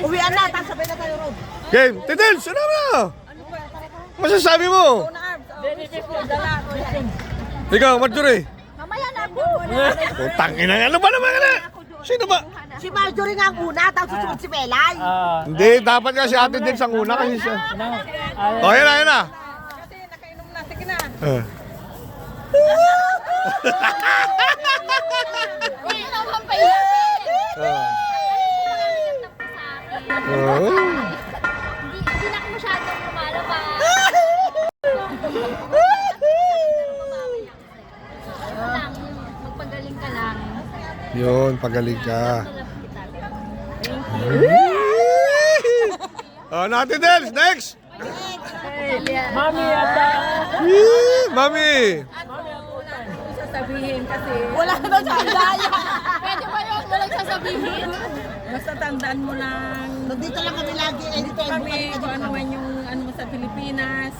Uwian na, tapos sabay na tayo, Rob. Game, Tidels, ano na? Masasabi mo? Ikaw, Marjorie. Mamaya na ako. Putang ina, ano ba naman ka na? Sino ba? Si Marjorie nga ang una, tapos susunod si Melay. Hindi, dapat nga si Ate Dils ang una kasi siya. Oh, yan na, yan na. Kasi nakainom na, sige na. Uy, naman pa yun. Hindi na ako masyadong lumalabas. Lang, magpagaling ka lang. Yun, pagaling ka. Oh, Ate Dils, next! Mami at Mami! Sasabihin kasi. Wala na sa daya. Pwede ba yun? Walang sasabihin? Basta tandaan mo lang. Nandito lang kami lagi. Nandito kami kung ano man yung ano mo sa Pilipinas.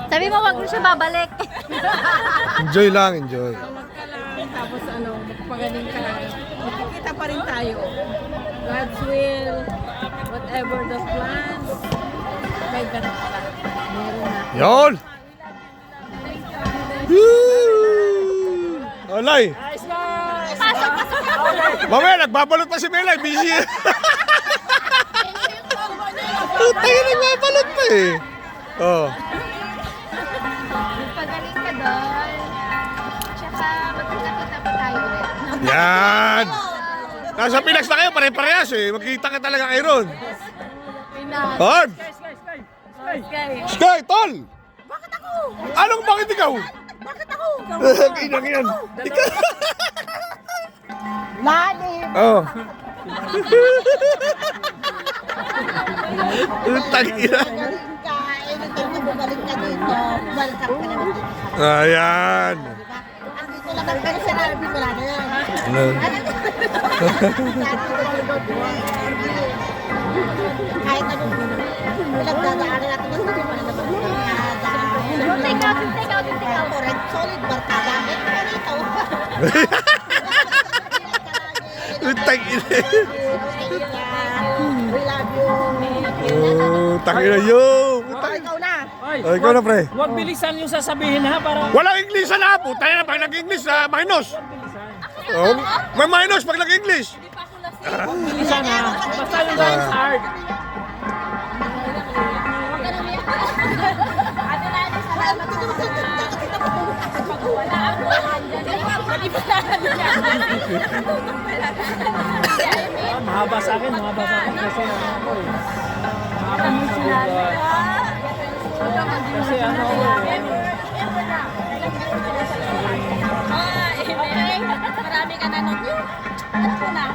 Sabi mo, wag mo siya babalik. Enjoy lang, enjoy. Tawag ka lang. Tapos ano, magpagaling ka lang. Magkikita pa rin tayo. God's will. Whatever the plans. May ganun ka lang. Meron na. Yun! Olay! Pasok, pasok. Mamaya, nagbabalot pa si Melay. Busy. Tayo nagbabalot pa eh. Oh. Magpagaling ka doon. Tsaka magkita-kita pa tayo ulit. Yan! Nasa Pinas na kayo, pare-parehas eh. Magkita ka talaga kayo ron. Hard! Sky, tol! Bakit ako? Anong bakit ikaw? Bakit ako? Kinang yan. Ikaw. Lalim. Oh. Tagina. Galing ka. Anytime na bumalik ka dito, welcome ka naman dito. Ayan. Diba? Andito lang ang pero sinabi ko lang na yan. Kahit anong pinagdadaanan natin, gusto ko na naman Take out, take out, take out. correct, solid barkada. Pero ito. Tagina. We love you. Oh, tagina yo. Ikaw na. Oh, ikaw na, pre. Huwag bilisan yung sasabihin ha para Walang English na po. Tayo na pag nag-English, minus. Oh, may minus pag nag-English. bilisan ha. Basta yung galing sa art. Ate Lani, salamat sa wala ako. Mahaba sa akin kasi ako eh. Mahaba kasi ano ako eh. Marami ka na nun. Ano ko na?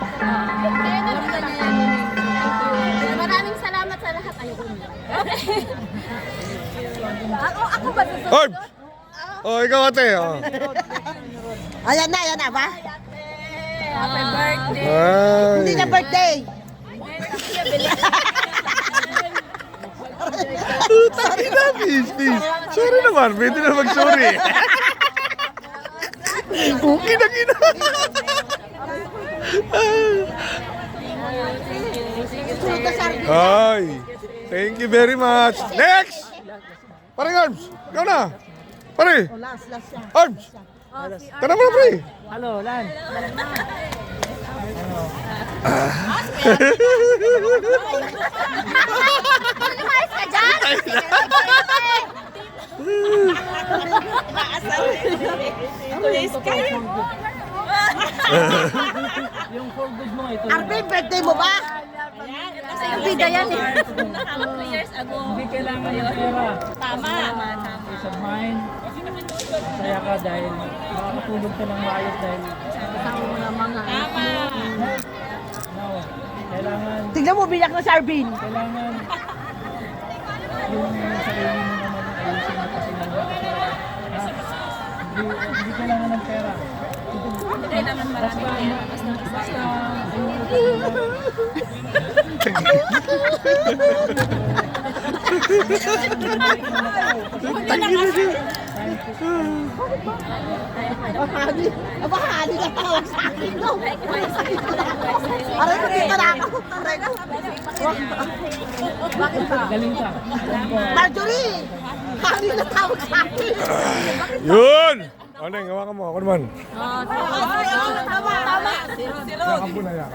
Kaya maraming salamat sa lahat. Ayoko niyo. Ako ba susunod? Orb! Oh, ikaw ate. Oh. Ayan na ba? Happy birthday. Ay. Hindi na birthday. Tagina, please. Sorry naman, pwede na mag-sorry. Okay na gina. Ay, thank you very much. Next! Paring Arms, ikaw na. Pare, Last yan. Arms. Tara mo na, pre. Hello, Lan. Lumayas ka dyan! Yung for good mo ito. Arvin, birthday mo ba? Kasi yung bida yan eh. Hindi kailangan ng pera. Tama. Peace of mind. Masaya ka dahil makakatulog ka ng maayos dahil Kasama mo na mga. no, kailangan Tignan mo, biyak na si Arvin. kailangan yung sarili mo naman ayusin mo kasi hindi kailangan ng pera. Hindi naman maraming pera. Basta Bahali na tawag sa akin, no? Aray ko, dito na ako. Aray ko. Galing ka. Marjorie! Bahali na tawag sa akin. Yun! Ano yung hawakan mo? Ako naman. Tama. Kakabo na yan.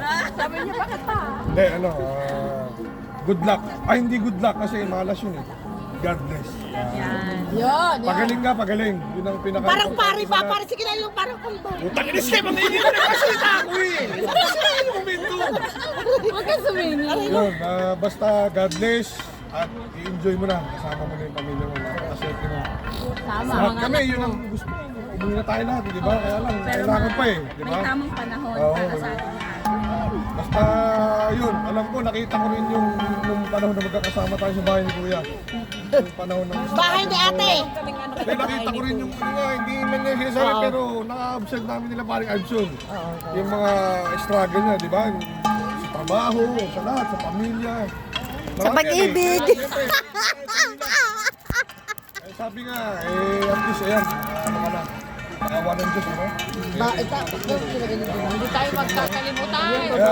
Hindi, ano, good luck. Ay, hindi good luck kasi malas yun eh. God bless. Yun. Pagaling ka, pagaling. Yun ang pinaka... Parang pare pa, pare. Sige na yung parang kundo. Utang inis kayo, mga hindi ko na kasita ako eh. Sila yung momento. Huwag ka sumini. Yun, basta God bless at i-enjoy mo na. Kasama mo na yung pamilya mo. Napakaswerte mo. Tama. Lahat kami, yun ang gusto mo. Umuwi na tayo lahat, di ba? Kaya lang, kailangan pa eh. Di ba? May tamang panahon Oo. para sa atin. Basta yun, alam ko, nakita ko rin yung panahon na magkakasama tayo sa bahay ni Kuya. Yung panahon ng... Bahay ni ate. Hindi, nakita ko rin yung hindi man niya sinasabi, pero naka-observe namin nila paring Adson. Yung mga struggle niya, di ba? Sa trabaho, sa lahat, sa pamilya. Sa pag-ibig. Sabi nga, at least, ayan, ano ka na, awa ng Diyos, ano? Hindi tayo magkakalimutan. Kaya,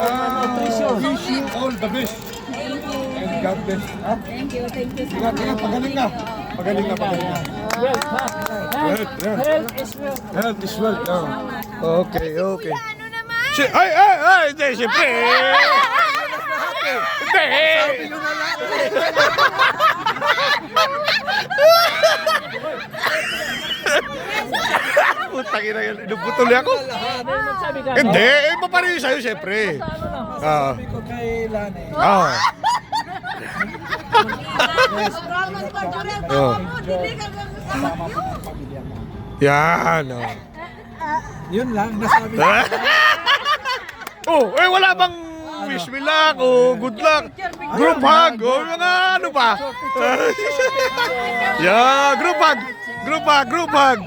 wish you all the best. And God bless. Ha? Thank you. Ingat, ingat, pagaling ka. Pagaling ka. Wealth, ha? Health, yeah. Health is wealth. Health is wealth. Oh. Okay, okay. Ano naman? Hindi, siyempre. Hindi. Putang ina yan. Inubutol ako. Sabi ka, Hindi, papareho sa'yo, siyempre. Ah. sabi ko kay Lani, Ah. Oh. Yan. Oh. yun lang, nasabi ko. Oh, wala bang wish me luck o good luck? Group hug o mga ano ba? Yeah, group hug. Group hug.